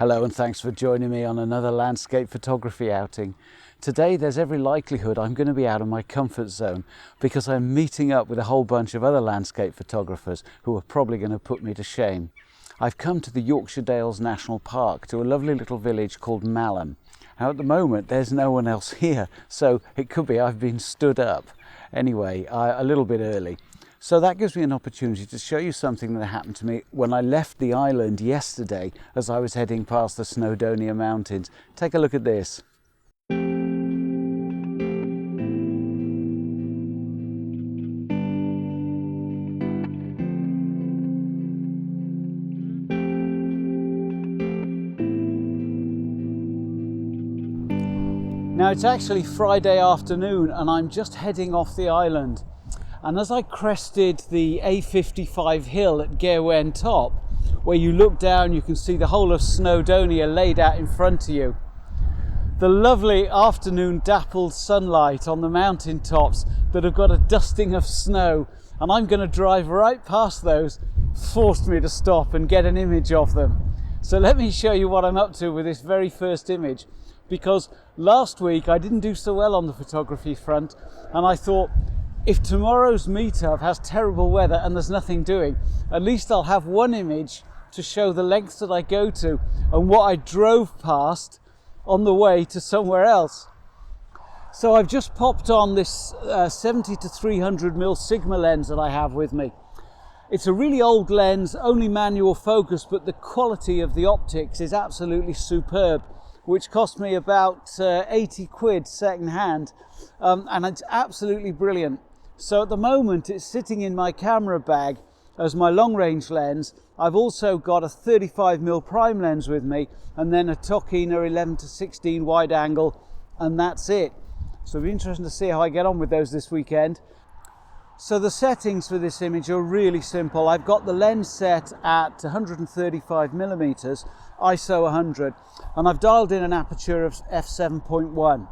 Hello and thanks for joining me on another landscape photography outing. Today there's every likelihood I'm going to be out of my comfort zone because I'm meeting up with a whole bunch of other landscape photographers who are probably going to put me to shame. I've come to the Yorkshire Dales National Park, to a lovely little village called Malham. Now at the moment there's no one else here, so it could be I've been stood up. Anyway, a little bit early. So that gives me an opportunity to show you something that happened to me when I left the island yesterday as I was heading past the Snowdonia Mountains. Take a look at this. Now it's actually Friday afternoon and I'm just heading off the island. And as I crested the A55 hill at Goredale top, where you look down, you can see the whole of Snowdonia laid out in front of you. The lovely afternoon dappled sunlight on the mountain tops that have got a dusting of snow, and I'm going to drive right past those, forced me to stop and get an image of them. So let me show you what I'm up to with this very first image, because last week I didn't do so well on the photography front, and I thought, if tomorrow's meetup has terrible weather and there's nothing doing, at least I'll have one image to show the lengths that I go to and what I drove past on the way to somewhere else. So I've just popped on this 70 to 300mm Sigma lens that I have with me. It's a really old lens, only manual focus, but the quality of the optics is absolutely superb, which cost me about 80 quid second hand, and it's absolutely brilliant. So at the moment it's sitting in my camera bag as my long range lens. I've also got a 35mm prime lens with me, and then a Tokina 11 to 16 wide angle, and that's it. So it'll be interesting to see how I get on with those this weekend. So the settings for this image are really simple. I've got the lens set at 135mm, ISO 100, and I've dialed in an aperture of f7.1.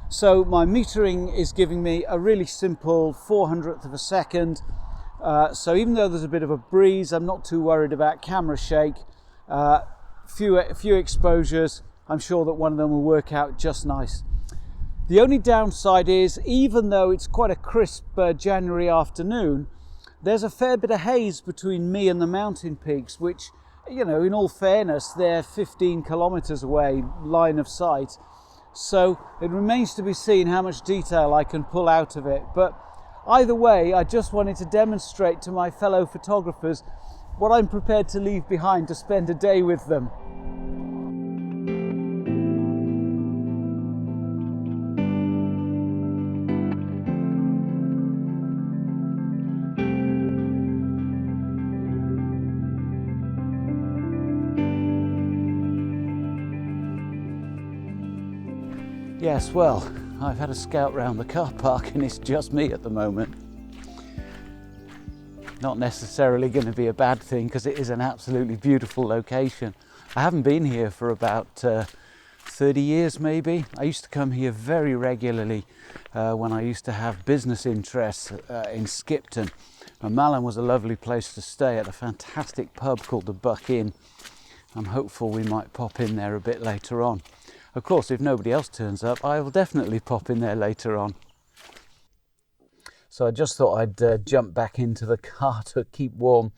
So my metering is giving me a really simple 400th of a second. So even though there's a bit of a breeze, I'm not too worried about camera shake. Few exposures, I'm sure that one of them will work out just nice. The only downside is, even though it's quite a crisp January afternoon, there's a fair bit of haze between me and the mountain peaks, which, you know, in all fairness, they're 15 kilometers away, line of sight. So it remains to be seen how much detail I can pull out of it. But either way, I just wanted to demonstrate to my fellow photographers what I'm prepared to leave behind to spend a day with them. Yes, well, I've had a scout round the car park and it's just me at the moment. Not necessarily going to be a bad thing because it is an absolutely beautiful location. I haven't been here for about 30 years maybe. I used to come here very regularly when I used to have business interests in Skipton. And Malham was a lovely place to stay at a fantastic pub called the Buck Inn. I'm hopeful we might pop in there a bit later on. Of course, if nobody else turns up, I will definitely pop in there later on. So I just thought I'd jump back into the car to keep warm.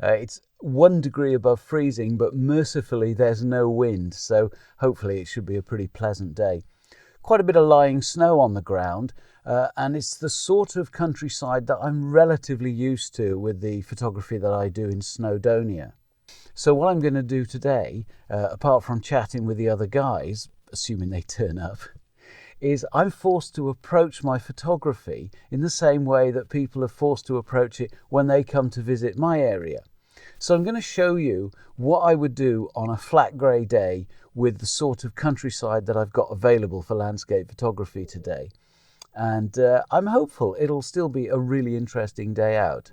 It's 1 degree above freezing, but mercifully there's no wind, so hopefully it should be a pretty pleasant day. Quite a bit of lying snow on the ground, and it's the sort of countryside that I'm relatively used to with the photography that I do in Snowdonia. So what I'm going to do today, apart from chatting with the other guys, assuming they turn up, is I'm forced to approach my photography in the same way that people are forced to approach it when they come to visit my area. So I'm going to show you what I would do on a flat grey day with the sort of countryside that I've got available for landscape photography today. And I'm hopeful it'll still be a really interesting day out.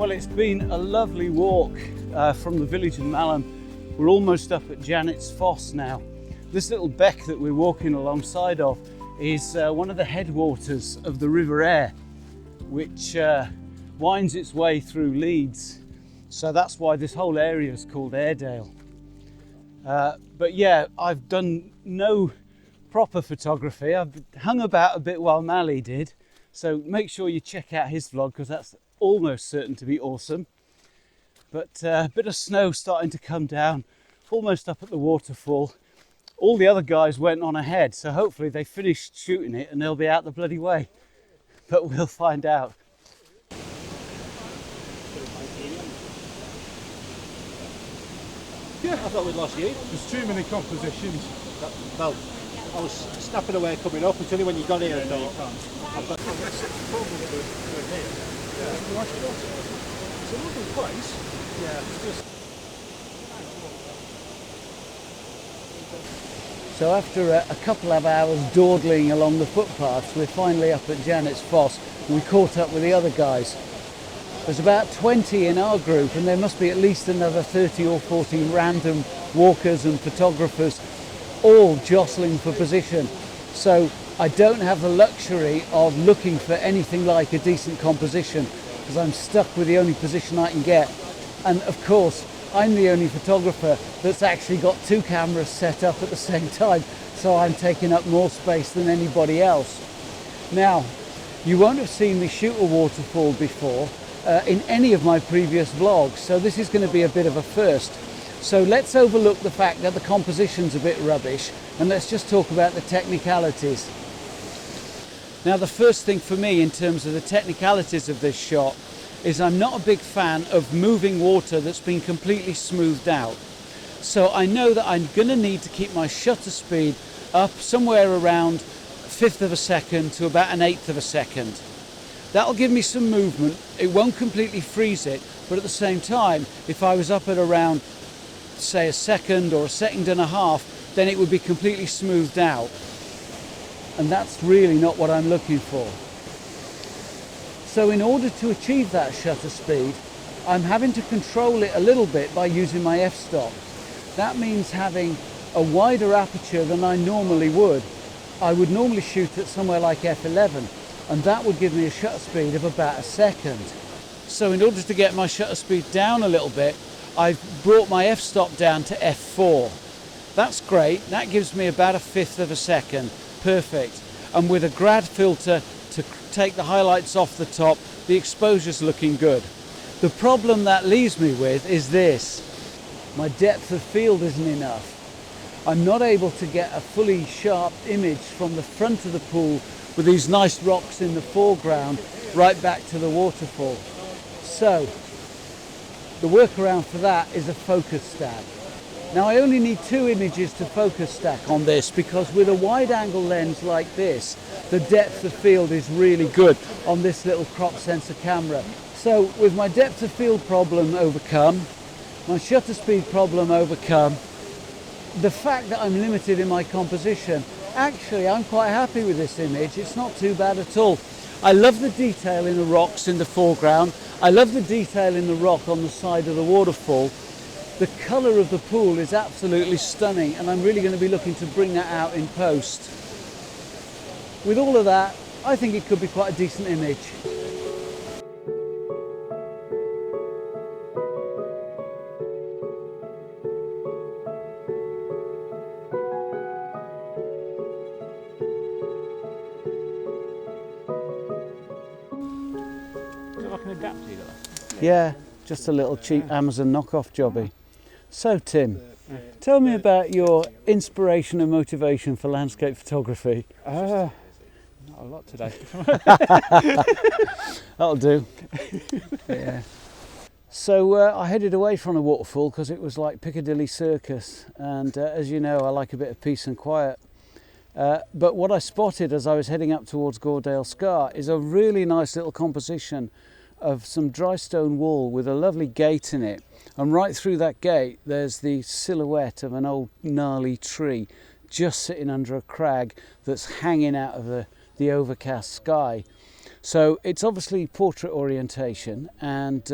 Well, it's been a lovely walk from the village of Malham. We're almost up at Janet's Foss now. This little beck that we're walking alongside of is one of the headwaters of the River Aire, which winds its way through Leeds. So that's why this whole area is called Airedale. But yeah, I've done no proper photography. I've hung about a bit while Mally did. So make sure you check out his vlog because that's almost certain to be awesome. But a bit of snow starting to come down, almost up at the waterfall. All the other guys went on ahead, so hopefully they finished shooting it and they'll be out the bloody way. But we'll find out. Yeah, I thought we'd lost you. There's too many compositions. Well, I was snapping away coming up until when you got here. I thought, I've got here. Yeah. It's a lovely place. Yeah, it's just. So after a couple of hours dawdling along the footpaths, we're finally up at Janet's Foss and we caught up with the other guys. There's about 20 in our group and there must be at least another 30 or 40 random walkers and photographers all jostling for position. So I don't have the luxury of looking for anything like a decent composition because I'm stuck with the only position I can get. And of course, I'm the only photographer that's actually got two cameras set up at the same time, so I'm taking up more space than anybody else. Now, you won't have seen me shoot a waterfall before in any of my previous vlogs, so this is going to be a bit of a first. So let's overlook the fact that the composition's a bit rubbish and let's just talk about the technicalities. Now, the first thing for me in terms of the technicalities of this shot is I'm not a big fan of moving water that's been completely smoothed out. So I know that I'm going to need to keep my shutter speed up somewhere around 1/5 of a second to about 1/8 of a second. That'll give me some movement. It won't completely freeze it, but at the same time, if I was up at around, say, 1 second or 1.5 seconds, then it would be completely smoothed out. And that's really not what I'm looking for. So in order to achieve that shutter speed, I'm having to control it a little bit by using my f-stop. That means having a wider aperture than I normally would. I would normally shoot at somewhere like f11, and that would give me a shutter speed of about 1 second. So in order to get my shutter speed down a little bit, I've brought my f-stop down to f4. That's great, that gives me about 1/5 of a second, perfect. And with a grad filter to take the highlights off the top, the exposure's looking good. The problem that leaves me with is this. My depth of field isn't enough. I'm not able to get a fully sharp image from the front of the pool with these nice rocks in the foreground right back to the waterfall. So the workaround for that is a focus stack. Now I only need 2 images to focus stack on this because with a wide angle lens like this, the depth of field is really good on this little crop sensor camera. So with my depth of field problem overcome, my shutter speed problem overcome, the fact that I'm limited in my composition, actually I'm quite happy with this image. It's not too bad at all. I love the detail in the rocks in the foreground. I love the detail in the rock on the side of the waterfall. The colour of the pool is absolutely stunning and I'm really going to be looking to bring that out in post. With all of that, I think it could be quite a decent image. Is it like an adapter? Yeah, just a little cheap Amazon knockoff jobby. So Tim, tell me about your inspiration and motivation for landscape photography. Not a lot today. That'll do. Yeah. So I headed away from the waterfall because it was like Piccadilly Circus, and as you know, I like a bit of peace and quiet. But what I spotted as I was heading up towards Goredale Scar is a really nice little composition of some dry stone wall with a lovely gate in it, and right through that gate there's the silhouette of an old gnarly tree just sitting under a crag that's hanging out of the overcast sky. So it's obviously portrait orientation and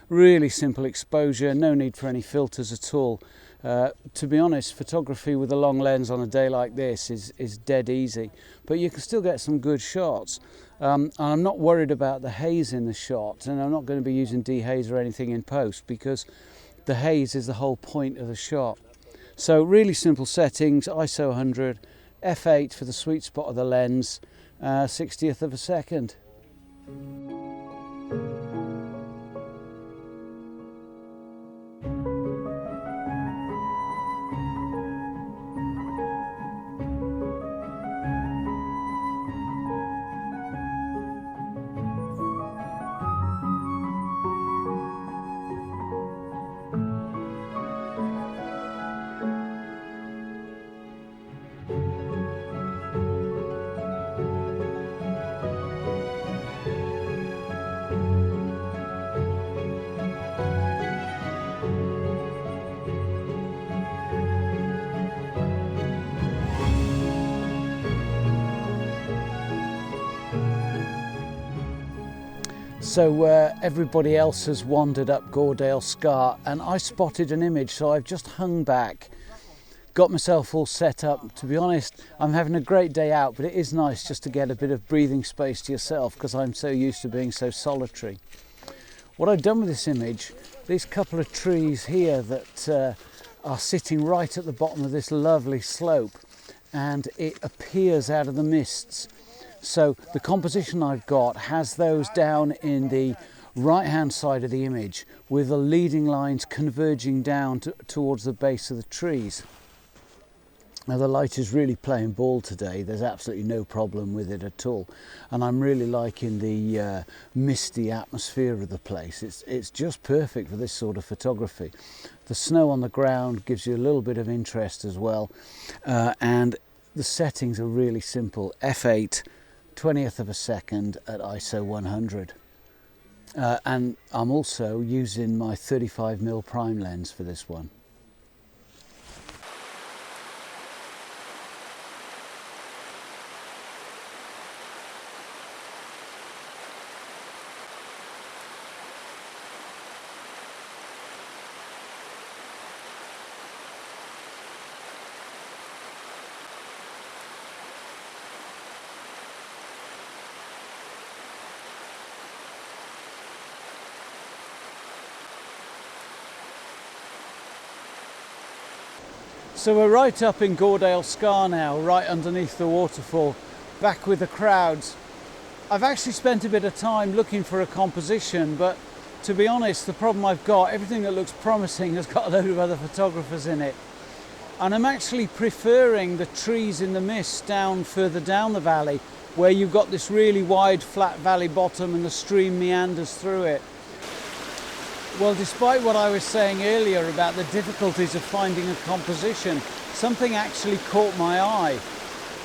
really simple exposure, no need for any filters at all. To be honest, photography with a long lens on a day like this is dead easy, but you can still get some good shots. And I'm not worried about the haze in the shot, and I'm not going to be using dehaze or anything in post because the haze is the whole point of the shot. So really simple settings, ISO 100, f8 for the sweet spot of the lens, 60th of a second. So everybody else has wandered up Goredale Scar and I spotted an image, so I've just hung back, got myself all set up. To be honest, I'm having a great day out, but it is nice just to get a bit of breathing space to yourself because I'm so used to being so solitary. What I've done with this image, these couple of trees here that are sitting right at the bottom of this lovely slope, and it appears out of the mists. So the composition I've got has those down in the right hand side of the image with the leading lines converging down towards the base of the trees. Now the light is really playing ball today, there's absolutely no problem with it at all, and I'm really liking the misty atmosphere of the place. It's just perfect for this sort of photography. The snow on the ground gives you a little bit of interest as well, and the settings are really simple. f8, 20th of a second at ISO 100. And I'm also using my 35mm prime lens for this one. So we're right up in Goredale Scar now, right underneath the waterfall, back with the crowds. I've actually spent a bit of time looking for a composition, but to be honest, the problem I've got, everything that looks promising has got a load of other photographers in it. And I'm actually preferring the trees in the mist down further down the valley, where you've got this really wide flat valley bottom and the stream meanders through it. Well, despite what I was saying earlier about the difficulties of finding a composition, something actually caught my eye.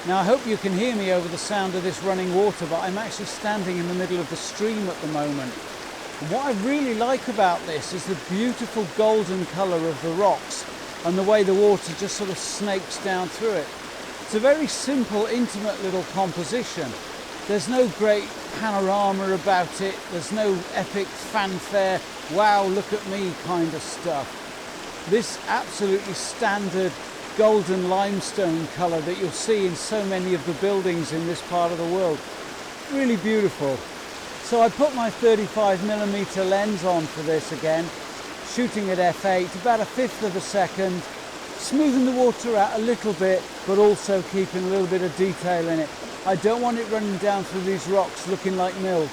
Now I hope you can hear me over the sound of this running water, but I'm actually standing in the middle of the stream at the moment. And what I really like about this is the beautiful golden colour of the rocks and the way the water just sort of snakes down through it. It's a very simple, intimate little composition. There's no great panorama about it, there's no epic fanfare, wow, look at me kind of stuff. This absolutely standard golden limestone colour that you'll see in so many of the buildings in this part of the world. Really beautiful. So I put my 35mm lens on for this again, shooting at f8, about 1/5 of a second, smoothing the water out a little bit, but also keeping a little bit of detail in it. I don't want it running down through these rocks looking like milk.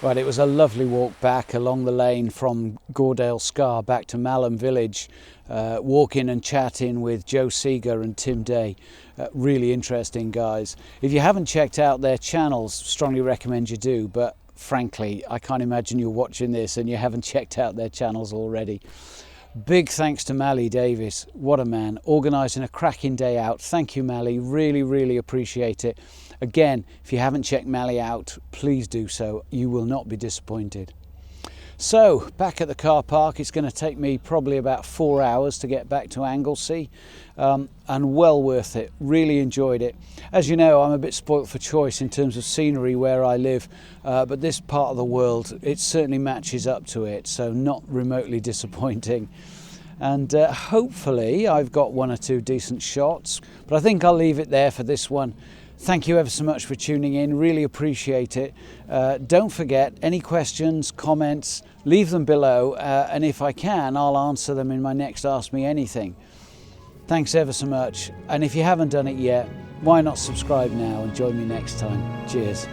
Right, it was a lovely walk back along the lane from Goredale Scar back to Malham village, walking and chatting with Joe Seeger and Tim Day. Really interesting guys. If you haven't checked out their channels, strongly recommend you do, but frankly, I can't imagine you're watching this and you haven't checked out their channels already. Big thanks to Mally Davis, what a man, organising a cracking day out. Thank you, Mally, really appreciate it. Again, if you haven't checked Mally out, please do so, you will not be disappointed. So back at the car park, it's going to take me probably about 4 hours to get back to Anglesey, and well worth it. Really enjoyed it. As you know, I'm a bit spoilt for choice in terms of scenery where I live, but this part of the world, it certainly matches up to it, so not remotely disappointing. And hopefully I've got 1 or 2 decent shots, but I think I'll leave it there for this one. Thank you ever so much for tuning in, really appreciate it. Don't forget, any questions, comments, leave them below, and if I can, I'll answer them in my next Ask Me Anything. Thanks ever so much, and if you haven't done it yet, why not subscribe now and join me next time. Cheers.